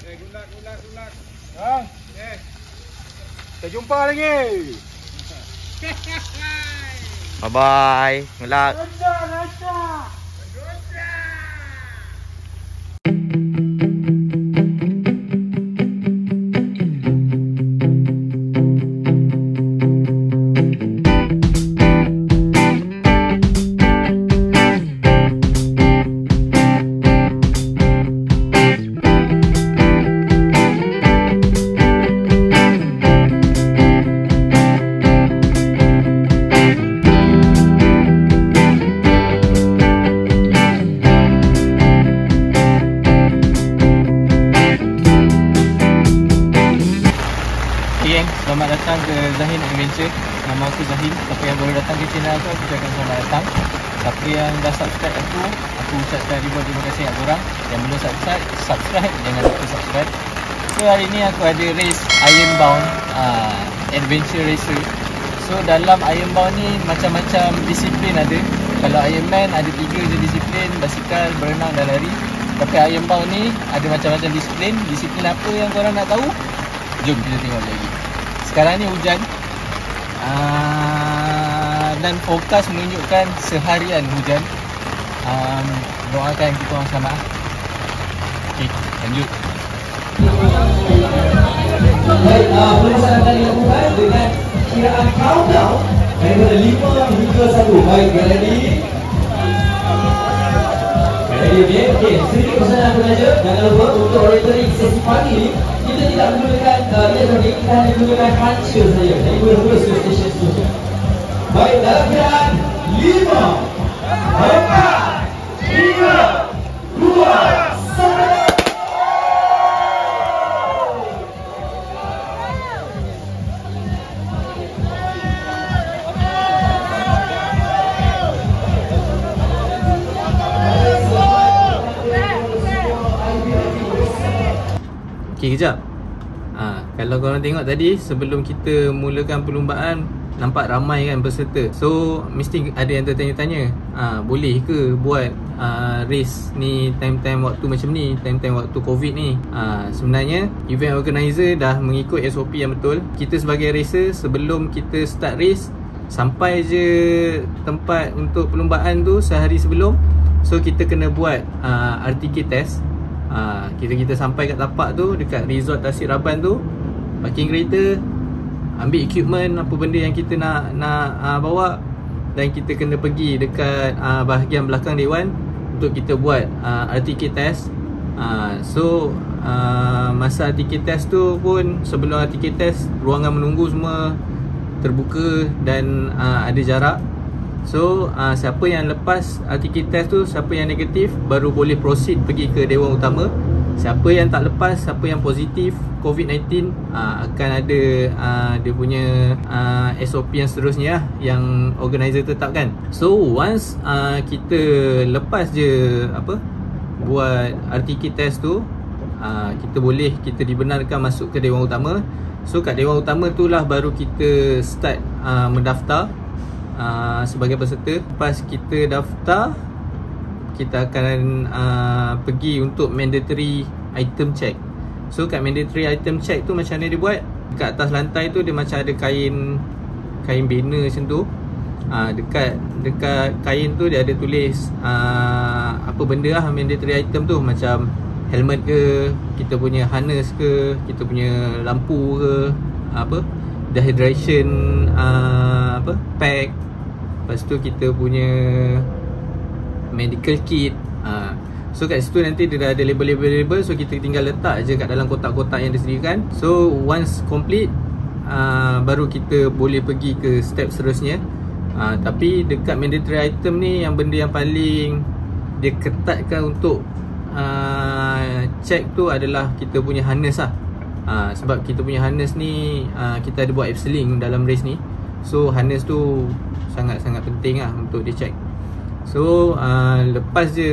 Gulak. Ha? Kita jumpa lagi. Bye bye. Ngelak. Selamat datang ke Zahin Adventure. Nama aku Zahin. Siapa yang baru datang ke channel aku ucapkan selamat datang. Siapa yang dah subscribe aku ucapkan ribuan terima kasih kat korang. Yang belum subscribe, jangan lupa subscribe. So hari ni aku ada race Ironbound Adventure Racer. So dalam Ironbound ni macam-macam disiplin ada. Kalau Ironman ada 3 je disiplin, basikal, berenang dan lari. Tapi Ironbound ni ada macam-macam disiplin. Disiplin apa yang korang nak tahu? Jom kita tengok lagi. Sekarang ni hujan dan fokus menunjukkan seharian hujan. Doakan kita orang selamat. Okey, lanjut. Baik, pemeriksaan akan dilakukan dengan kiraan countdown daripada 5 hingga 1. Baik, ready? Okey, sedikit pesanan pengaja. Jangan lupa untuk orientering sesi pagi ni kita tidak menggunakan elektronik, kita hanya menggunakan kaca saja. Jadi boleh terus ke stesen seterusnya. Baik, dalam kiraan 5, 4, 3, 2, 1. Okey, kejap. Kalau korang tengok tadi, sebelum kita mulakan perlumbaan, nampak ramai kan peserta. So mesti ada yang tertanya-tanya, boleh ke buat race ni time-time waktu macam ni, time-time waktu COVID ni? Sebenarnya event organizer dah mengikut SOP yang betul. Kita sebagai racer, sebelum kita start race, sampai je tempat untuk perlumbaan tu sehari sebelum. So kita kena buat RTK test. Kita sampai kat tapak tu, dekat resort Tasik Raban tu, parking kereta, ambil equipment, apa benda yang kita nak bawa, dan kita kena pergi dekat bahagian belakang dewan untuk kita buat RTK test. So masa RTK test tu pun, sebelum RTK test, ruangan menunggu semua terbuka dan ada jarak. So siapa yang lepas RTK test tu, siapa yang negatif, baru boleh proceed pergi ke dewan utama. Siapa yang tak lepas, siapa yang positif COVID-19, akan ada dia punya SOP yang seterusnya yang organizer tetapkan. So once kita lepas je buat RTK test tu, kita dibenarkan masuk ke dewan utama. So kat dewan utama tu lah baru kita start mendaftar sebagai peserta. Lepas kita daftar, kita akan pergi untuk mandatory item check. So kat mandatory item check tu macam mana dia buat? Dekat atas lantai tu dia macam ada kain banner macam tu. Dekat kain tu dia ada tulis apa benda lah mandatory item tu, macam helmet ke, kita punya harness ke, kita punya lampu ke, dehydration pack. Lepas tu kita punya medical kit. So kat situ nanti dia dah ada label-label. So kita tinggal letak je kat dalam kotak-kotak yang disediakan. So once complete, baru kita boleh pergi ke step seterusnya. Tapi dekat mandatory item ni, yang benda yang paling dia ketatkan untuk check tu adalah kita punya harness lah. Sebab kita punya harness ni, kita ada buat abseiling dalam race ni. So harness tu sangat-sangat penting lah untuk dia check. So lepas je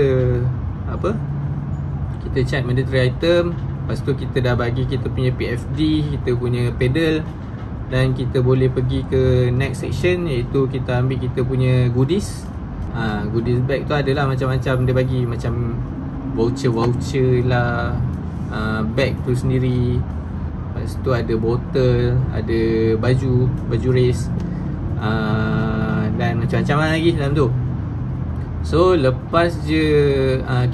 kita check mandatory item, lepas tu kita dah bagi kita punya PFD, kita punya pedal, dan kita boleh pergi ke next section, iaitu kita ambil kita punya goodies. Goodies bag tu adalah macam-macam dia bagi, macam voucher lah, bag tu sendiri. Lepas tu ada botol, ada baju race, dan macam-macam lagi dalam tu. So lepas je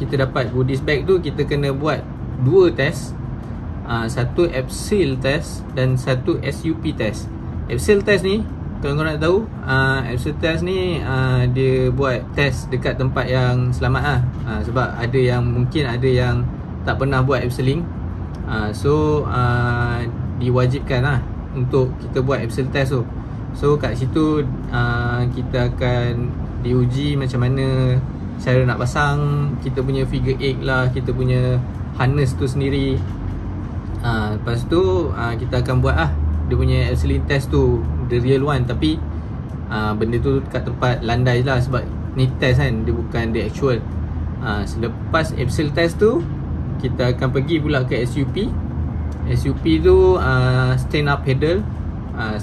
kita dapat goodies bag tu, kita kena buat 2 test. Satu Abseil test dan satu SUP test. Abseil test ni, kalau korang nak tahu, Abseil test ni dia buat test dekat tempat yang selamat lah. Sebab ada yang mungkin ada yang tak pernah buat abseiling. So diwajibkan lah untuk kita buat Abseil test tu. So kat situ kita akan diuji macam mana cara nak pasang kita punya figure 8 lah, kita punya harness tu sendiri. Lepas tu kita akan buat dia punya abseiling test tu, the real one. Tapi benda tu kat tempat landai lah, sebab ni test kan, dia bukan the actual. Selepas abseil test tu, kita akan pergi pula ke SUP. SUP tu stand up pedal.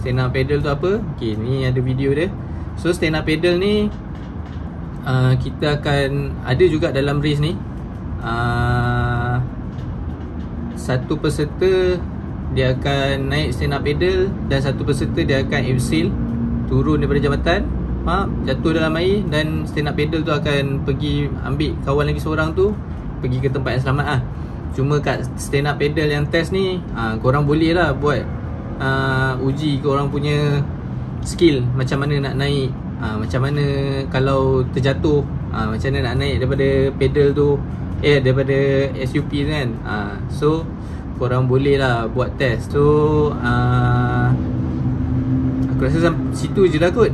Stand up pedal tu apa? Okay, ni ada video dia. So stand up pedal ni kita akan ada juga dalam race ni. Satu peserta dia akan naik stand up pedal, dan satu peserta dia akan abseil, turun daripada jambatan, jatuh dalam air, dan stand up pedal tu akan pergi ambil kawan lagi seorang tu pergi ke tempat yang selamat lah. Cuma kat stand up pedal yang test ni, korang boleh lah buat uji korang punya skill, macam mana nak naik, macam mana kalau terjatuh, macam mana nak naik daripada pedal tu, daripada SUP tu kan. So korang boleh lah buat test. So aku rasa situ je lah kot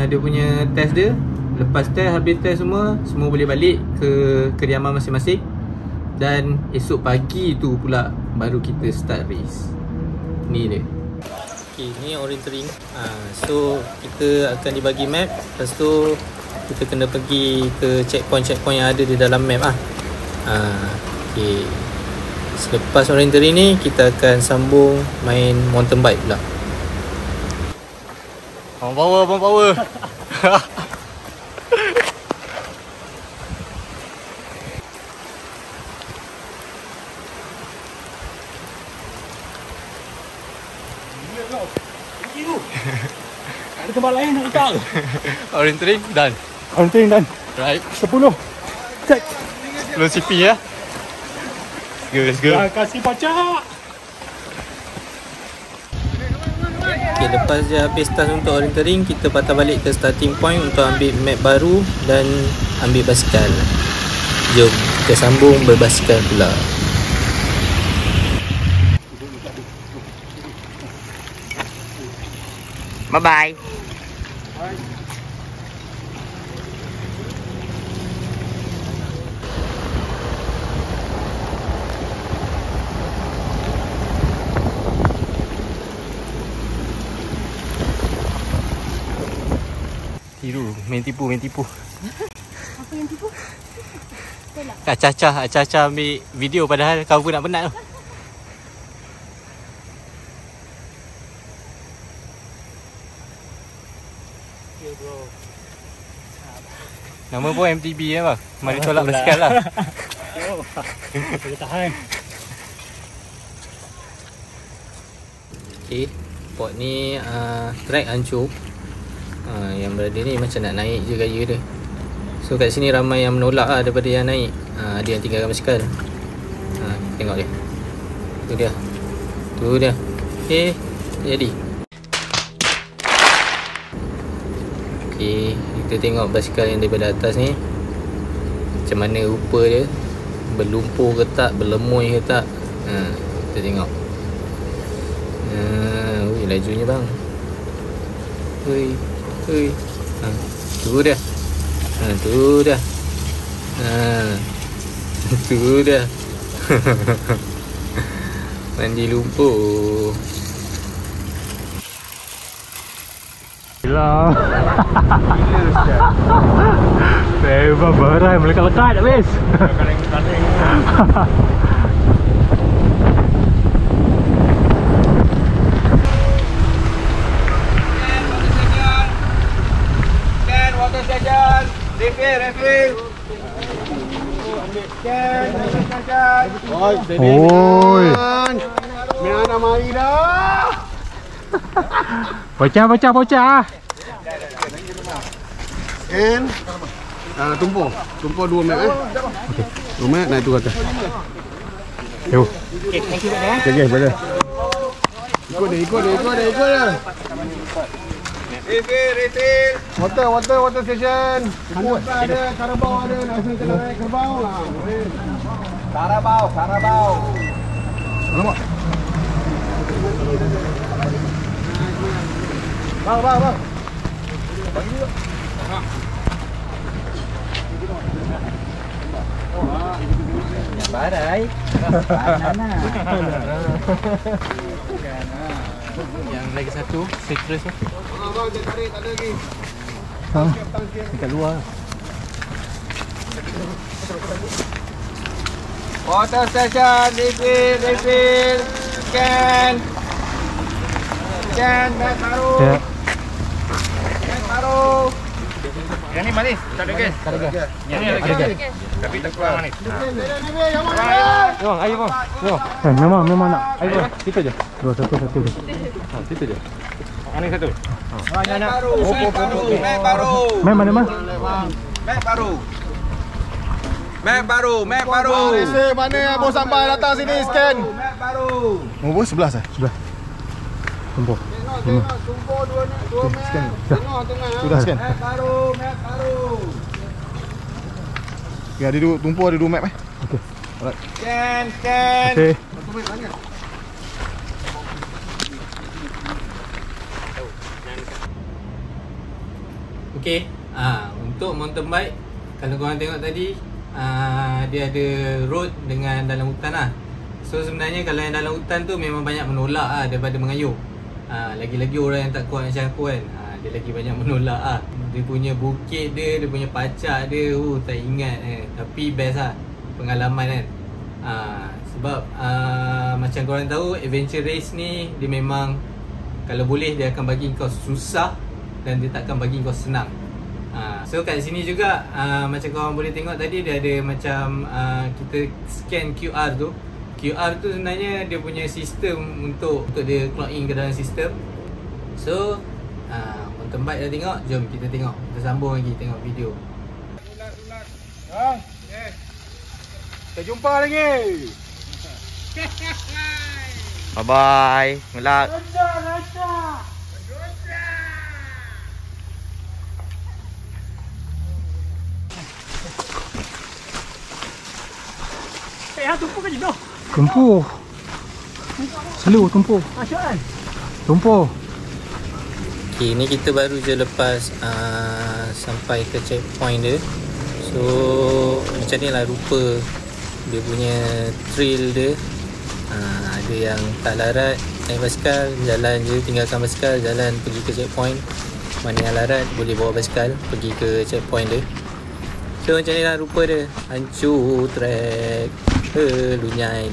dia punya test dia. Lepas test, habis test semua boleh balik ke kediaman masing-masing. Dan esok pagi tu pula baru kita start race. Ni dia. Okay, ni orienteering. So kita akan dibagi map. Lepas tu kita kena pergi ke checkpoint-checkpoint yang ada di dalam map lah. Okay. Selepas orienteering ni, kita akan sambung main mountain bike pula. Power. Ada tempat lain nak ikut. Orienteering done. Right. 10. Check. 10 CP ya. Let's go. Kasih pacak. Okay, lepas je habis task untuk orienteering, kita patah balik ke starting point untuk ambil map baru dan ambil basikal. Jom kita sambung berbasikal pula. Bye-bye. Main tipu. Apa yang tipu? Acah-acah ambil video padahal cover nak penat tu. Ya bro. Nama pun MTB bang. Mari tolak basikal lah. Boleh tahan. Okay, spot ni track hancur. Yang berada ni macam nak naik je gaya dia. So kat sini ramai yang menolak lah daripada yang naik. Ada yang tinggalkan basikal. Tengok dia. Tu dia. Okay, jadi. Okay, kita tengok basikal yang daripada atas ni macam mana rupa dia. Berlumpur ke tak, berlemui ke tak. Kita tengok. Lajunya bang. Hui. Tu dia. Tu dia. Mandi lumpur. Gila. Bebas berai melekat-lekat habis. Kaleng-kaleng. Water station. Refill. Scan. Oi. Bocah. Scan. Tumpuk 2 map Okey. 2 map naik tu atas. Yo. Okey, boleh. Ikut dia. Refill. Water station. Ada, Carabao ada. Nak kena naik Carabao lah. Carabao. Alamak. Bang. Bagi dulu. Badai. Banana. Yang lagi satu citrus tu. Abang dia tarik tak ada lagi. Dekat luar. Water station, refill. Scan, mat baru. Ya. Mat baru. Yang ni manis. Tak ada gas. Yang ni ada gas. Tapi tak kurang manis. Bang, air bang. Memang nak. Air bang. Situ je. Dua, satu je. Situ je. Ini satu. Mat baru. Main mana? Mat baru. Mana bos sampai datang sini scan. Mat baru. Oh, bos sebelah saya. Sebelah. Tumpuk. Tumpuk 2 mat. Scan. Tengah. Sudah scan. Mat baru. Ya, ada tumpuk ada 2 map Okey. Alright. Scan. Okey. Okey, untuk mountain bike, kalau korang tengok tadi, dia ada road dengan dalam hutan lah. So sebenarnya kalau yang dalam hutan tu memang banyak menolak lah daripada mengayuh. Lagi-lagi orang yang tak kuat macam aku kan, dia lagi banyak menolak lah. Dia punya bukit dia punya pacak dia, tak ingat tapi best lah pengalaman kan. Sebab macam korang tahu, adventure race ni dia memang kalau boleh dia akan bagi kau susah dan dia takkan bagi kau senang. So kat sini juga macam korang boleh tengok tadi, dia ada macam kita scan QR tu. QR tu sebenarnya dia punya sistem untuk dia clock in ke dalam sistem. So mountain bike dah tengok, jom kita tengok. Kita sambung lagi tengok video. Kita jumpa lagi. Bye bye. Ngelak. Tumpuk. Selalu tumpuk. Tumpuk. Okay, ni kita baru je lepas sampai ke checkpoint dia. So macam ni lah rupa dia punya trail dia. Ada yang tak larat naik basikal, jalan je, tinggalkan basikal, jalan pergi ke checkpoint. Mana yang larat boleh bawa basikal pergi ke checkpoint dia. So macam ni lah rupa dia. Hancur track, lunyai.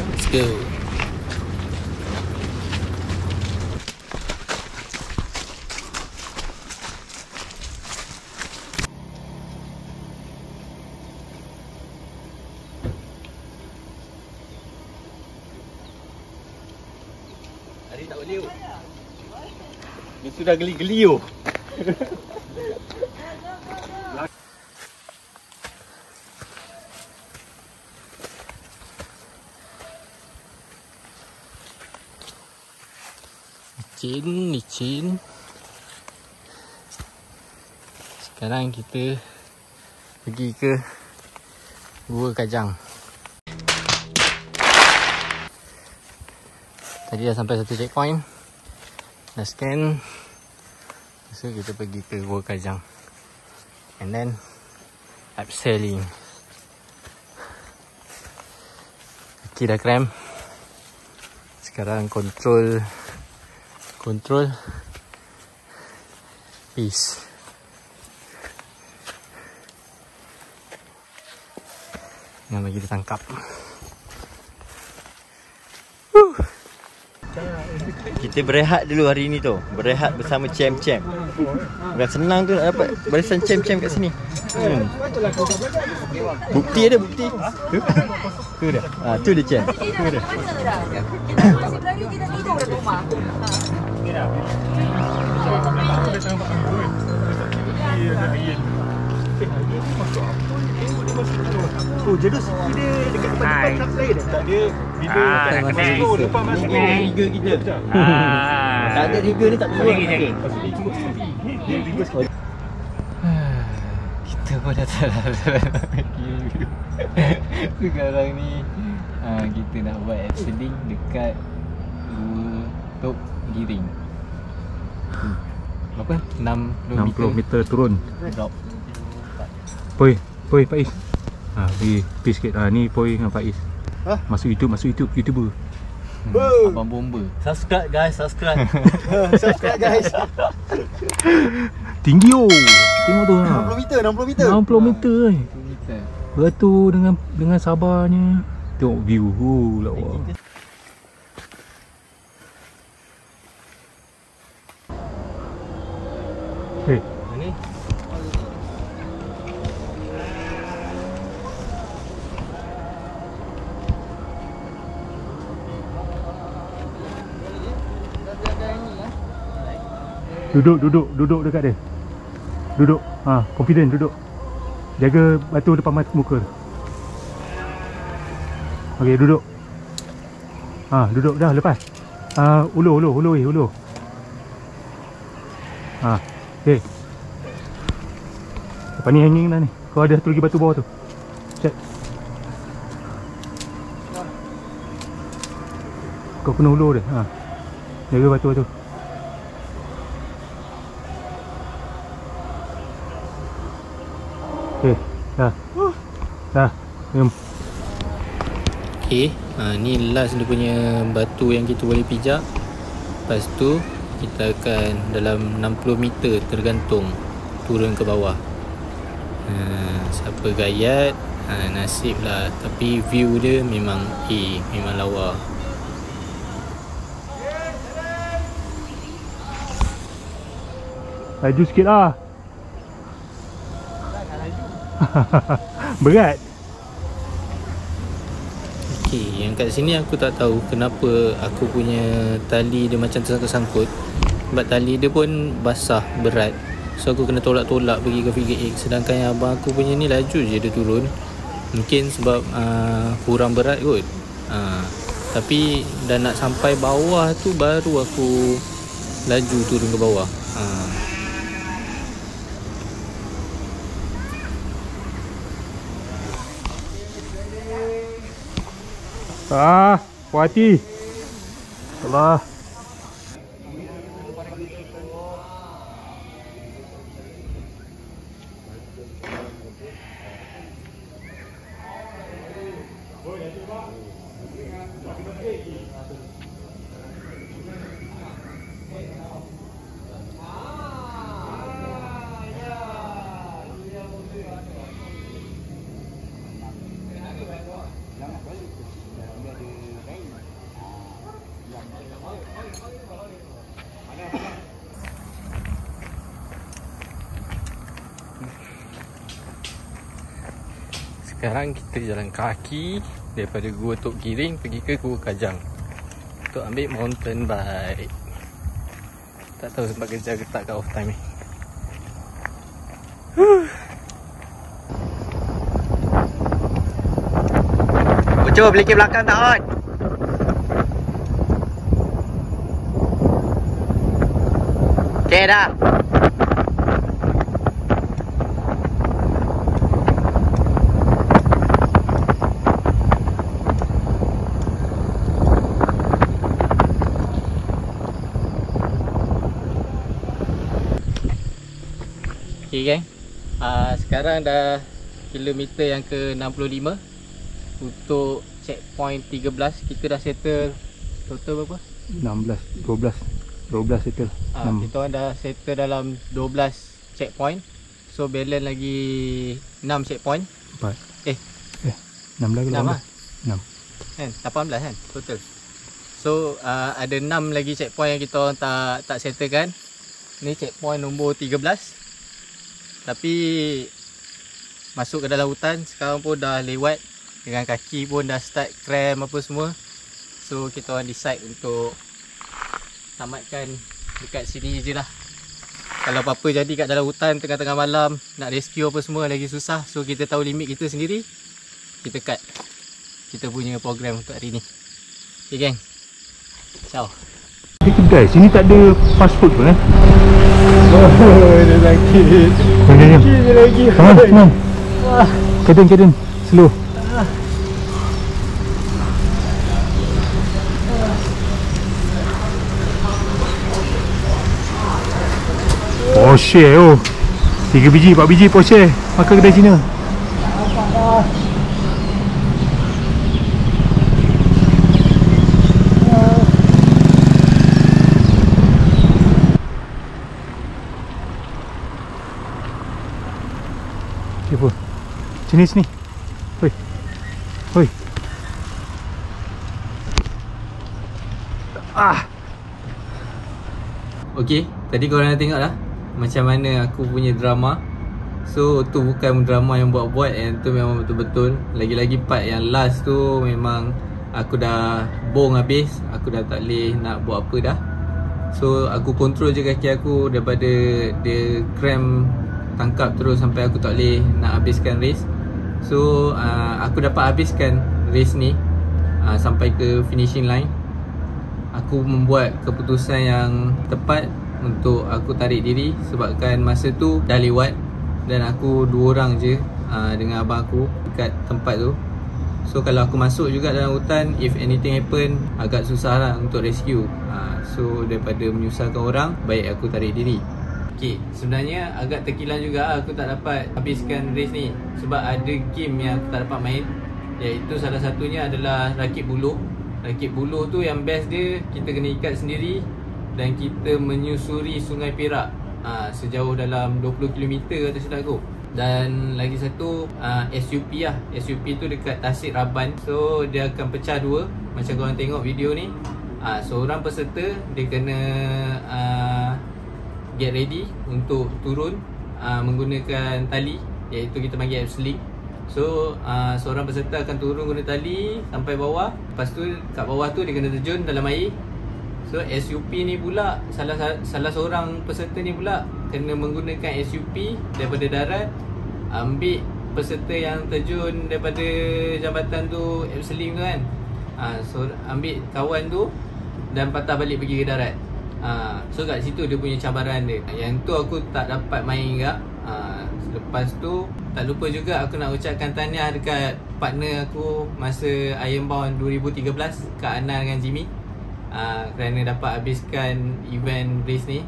Let's go. Hari tak boleh. Dia sudah geli-geli. Licin. Sekarang kita pergi ke Gua Kajang. Tadi dah sampai satu checkpoint, dah scan. So kita pergi ke Gua Kajang, and then abseiling. Kaki dah cramp. Sekarang control peace. Jangan bagi dia tangkap. Kita berehat dulu hari ni tu. Berehat bersama champ-champ. Bukan senang tu nak dapat barisan champ-champ kat sini. Bukti ada, bukti. Tu dia. Tu dia champ. Tu dia. Masih berani kita tidur di rumah. Oh, jadi dia dekat depan subway dah. Tak dia video depan masuk liga kita. Tak ada liga ni tak boleh jadi. Kita pun dah salah. Sekarang ni kita nak buat abseiling dekat Tok Giring. Berapa? 60 meter turun. drop. Poi Faiz. Pergi sikit. Ni Poi dengan Faiz. Masuk YouTube, YouTuber. Abang bomba. Subscribe guys, subscribe. Subscribe guys. Tinggi Tengok tu 60 meter. 60 meter Meter. Beratur dengan sabarnya. Tengok view. Lawa. Hey, Mana? duduk dekat dia. Duduk. Confident duduk. Jaga batu depan muka. Okey, duduk. Duduk dah lepas. Ulur. Okey. Lepas ni hanging dah ni. Kau ada satu lagi batu bawah tu. Check. Kau kena ulur dia. Jaga batu. Okey, dah. Jom. Okay, ni last dia punya batu yang kita boleh pijak. Lepas tu kita akan dalam 60 meter tergantung turun ke bawah. Siapa gayat, nasib lah. Tapi view dia memang memang lawa. Laju sikit lah. Berat. Okay, yang kat sini aku tak tahu kenapa aku punya tali dia macam tersangkut-sangkut. Sebab tali dia pun basah, berat. So aku kena tolak-tolak pergi ke figure 8. Sedangkan yang abang aku punya ni laju je dia turun. Mungkin sebab kurang berat kot. Tapi dah nak sampai bawah tu baru aku laju turun ke bawah. Puas hati. Allah. Sekarang kita jalan kaki daripada Gua Tok Giring pergi ke Gua Kajang untuk ambil mountain bike. Tak tahu sebab kerja ke tak kat off time ni. Cuba beli ke belakang tak on? Okay dah. Okay gang, sekarang dah kilometer yang ke 65 untuk checkpoint 13. Kita dah settle total berapa? 12 settle. Kita orang dah settle dalam 12 checkpoint. So balance lagi 6 checkpoint. 6 lagi 6 lah 6. kan? 18 kan total. So ada 6 lagi checkpoint yang kita orang tak settlekan. Ni checkpoint nombor 13. Tapi masuk ke dalam hutan sekarang pun dah lewat. Dengan kaki pun dah start cramp apa semua. So kita orang decide untuk tamatkan dekat sini je lah. Kalau apa-apa jadi kat dalam hutan tengah-tengah malam, nak rescue apa semua lagi susah. So kita tahu limit kita sendiri, kita cut kita punya program untuk hari ni. Okay geng, ciao. Di kedai sini tak ada fast food pun Oh, dia sakit. Sakit je lagi. Tenang. Kadang slow. Porsche 3 biji 4 biji Porsche makan kedai Cina. Siapa? Sini. Hoi. Okay, tadi korang dah tengok lah macam mana aku punya drama. So tu bukan drama yang buat-buat, yang tu memang betul-betul. Lagi-lagi part yang last tu memang aku dah bong habis. Aku dah tak boleh nak buat apa dah. So aku control je kaki aku daripada dia cramp tangkap terus sampai aku tak boleh nak habiskan race. So aku dapat habiskan race ni sampai ke finishing line. Aku membuat keputusan yang tepat untuk aku tarik diri sebabkan masa tu dah lewat dan aku 2 orang je dengan abang aku dekat tempat tu. So kalau aku masuk juga dalam hutan, if anything happen, agak susah lah untuk rescue. So daripada menyusahkan orang, baik aku tarik diri. Okay, sebenarnya agak terkilan juga aku tak dapat habiskan race ni sebab ada game yang aku tak dapat main, iaitu salah satunya adalah rakit buluh. Rakit buluh tu yang best dia, kita kena ikat sendiri dan kita menyusuri Sungai Perak sejauh dalam 20 km atas silap aku. Dan lagi satu SUP lah. SUP tu dekat Tasik Raban. So dia akan pecah 2 macam korang tengok video ni. Seorang peserta dia kena get ready untuk turun menggunakan tali, iaitu kita panggil abseiling. So seorang peserta akan turun guna tali sampai bawah. Lepas tu kat bawah tu dia kena terjun dalam air. So SUP ni pula, salah seorang peserta ni pula kena menggunakan SUP daripada darat, ambil peserta yang terjun daripada jambatan tu, abseiling tu kan. So ambil kawan tu dan patah balik pergi ke darat. So kat situ dia punya cabaran dia. Yang tu aku tak dapat main juga. Lepas tu tak lupa juga aku nak ucapkan tahniah dekat partner aku masa Ironbound 2013, Kak Ana dengan Jimmy, kerana dapat habiskan event race ni.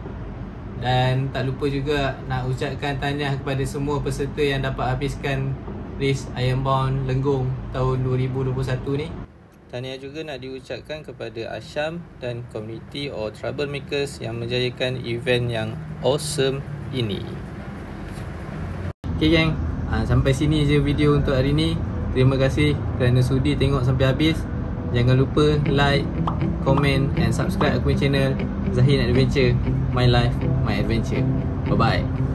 Dan tak lupa juga nak ucapkan tahniah kepada semua peserta yang dapat habiskan race Ironbound Lenggong tahun 2021 ni. Tahniah juga nak diucapkan kepada Asham dan community or troublemakers yang menjayakan event yang awesome ini. Okay geng, sampai sini je video untuk hari ni. Terima kasih kerana sudi tengok sampai habis. Jangan lupa like, comment and subscribe aku punya channel Zahin Adventure, My Life, My Adventure. Bye bye.